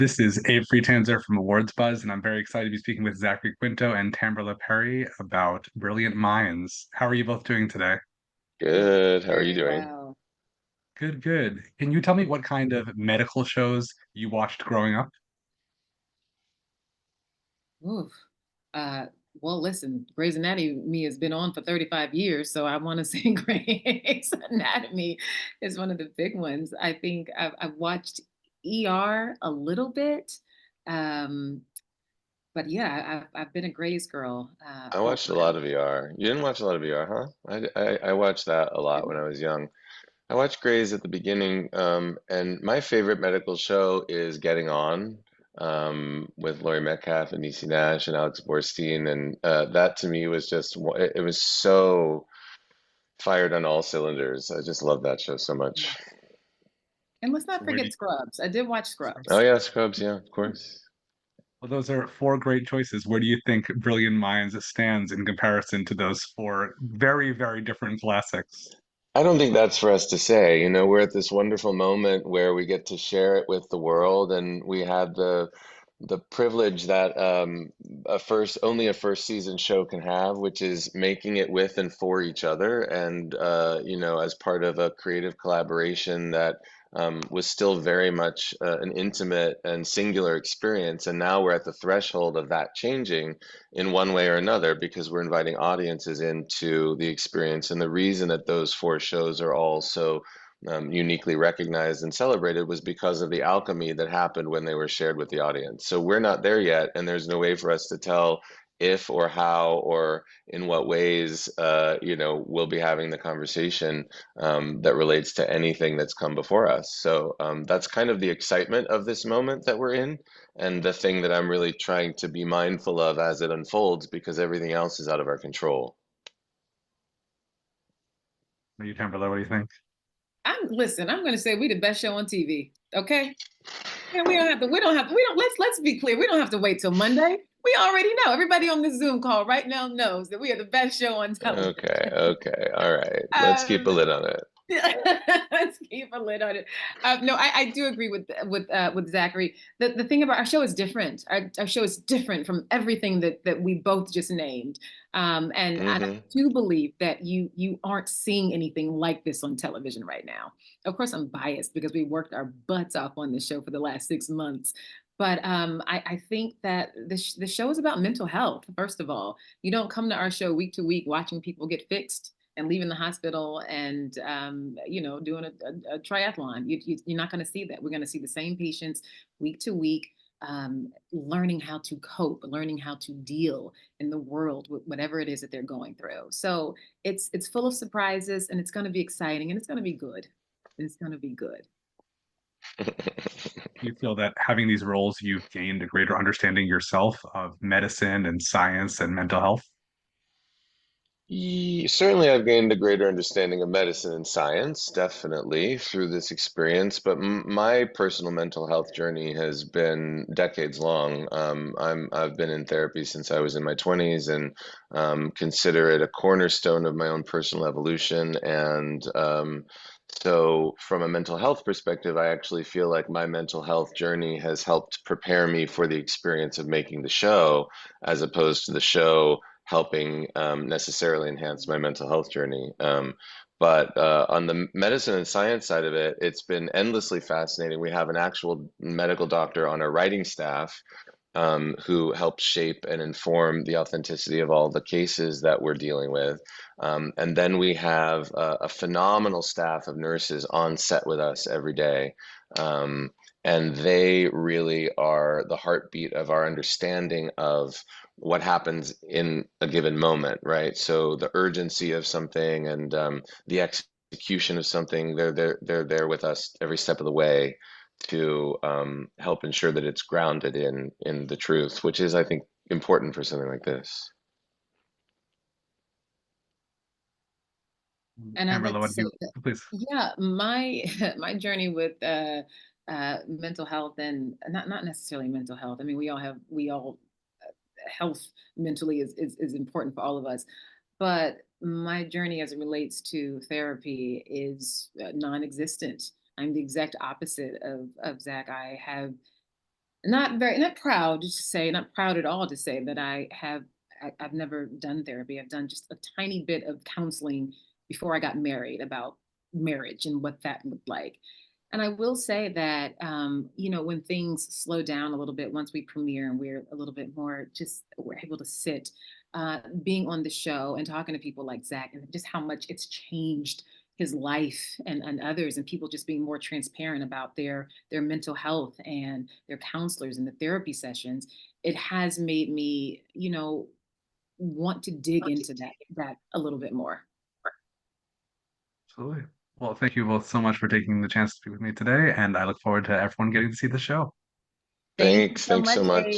This is Abe Friedtanzer from Awards Buzz, and I'm very excited to be speaking with Zachary Quinto and Tamberla Perry about Brilliant Minds. How are you both doing today? Good. How are you Very doing? well. Good, good. Can you tell me what kind of medical shows you watched growing up? Oof. Uh, well, listen, Grey's Anatomy has been on for 35 years, so I want to say Grey's Anatomy is one of the big ones. I think I've watched ER a little bit, um, but yeah, I've been a Grey's girl I for a watched a lot while. of VR. You didn't watch a lot of VR, huh? I watched that a lot when I was young. I watched Grey's at the beginning, and my favorite medical show is Getting On, with Laurie Metcalf and Niecy Nash and Alex Borstein, and that to me was just it was so fired on all cylinders. I just love that show so much. And let's not Where do forget you, Scrubs. I did watch Oh Scrubs. yeah, Scrubs, yeah, of course. well, those are four great choices. Where do you think Brilliant Minds stands in comparison to those four very, very different classics? I don't think that's for us to say. We're at this wonderful moment where we get to share it with the world, and we have the privilege that only a first season show can have, which is making it with and for each other, and as part of a creative collaboration that was still very much an intimate and singular experience. And now we're at the threshold of that changing in one way or another because we're inviting audiences into the experience. And the reason that those four shows are all so uniquely recognized and celebrated was because of the alchemy that happened when they were shared with the audience. So we're not there yet, and there's no way for us to tell if or how or in what ways we'll be having the conversation that relates to anything that's come before us. So that's kind of the excitement of this moment that we're in, and the thing that I'm really trying to be mindful of as it unfolds, because everything else is out of our control. What do you, Tamberla, what do you think? I'm going to say we the best show on TV. Okay. And we don't, let's be clear. We don't have to wait till Monday. We already know. Everybody on this Zoom call right now knows that we are the best show on television. Okay, okay, all right. Let's keep a Um, lid on it. let's keep a lid on it. No, I do agree with Zachary. The thing about our show is different. Our show is different from everything that we both just named. And I Hmm. do believe that you aren't seeing anything like this on television right now. Of course, I'm biased because we worked our butts off on this show for the last 6 months. But I think that the show is about mental health. First of all, you don't come to our show week to week watching people get fixed and leaving the hospital and doing a triathlon. You're not going to see that. We're going to see the same patients week to week, learning how to cope, learning how to deal in the world with whatever it is that they're going through. So it's full of surprises, and it's going to be exciting, and it's going to be good. It's going to be good. You feel that having these roles, you've gained a greater understanding yourself of medicine and science and mental health? Certainly, I've gained a greater understanding of medicine and science, definitely, through this experience. But my personal mental health journey has been decades long. I've been in therapy since I was in my 20s, and consider it a cornerstone of my own personal evolution. And so, from a mental health perspective, I actually feel like my mental health journey has helped prepare me for the experience of making the show, as opposed to the show helping necessarily enhance my mental health journey. But on the medicine and science side of it, it's been endlessly fascinating. We have an actual medical doctor on our writing staff, who helped shape and inform the authenticity of all the cases that we're dealing with. And then we have a phenomenal staff of nurses on set with us every day. Um, and they really are the heartbeat of our understanding of what happens in a given moment, right? So the urgency of something and the execution of something, they're there with us every step of the way to help ensure that it's grounded in the truth, which is, I think, important for something like this. And I'd like Tamberla, to what do say you, that, please? yeah, my my journey with mental health, and not necessarily mental health. I mean, we all health mentally is important for all of us. But my journey as it relates to therapy is non-existent. I'm the exact opposite of Zach. I have not proud to say, not proud at all to say that I've never done therapy. I've done just a tiny bit of counseling before I got married about marriage and what that looked like. And I will say that, when things slow down a little bit, once we premiere and we're a little bit more just, we're able to sit, being on the show and talking to people like Zach and just how much it's changed his life and others, and people just being more transparent about their mental health and their counselors and the therapy sessions, it has made me, want to dig into that a little bit more. Absolutely. Well, thank you both so much for taking the chance to speak with me today, and I look forward to everyone getting to see the show. Thank you Thanks. so Thanks much, so much. Abe.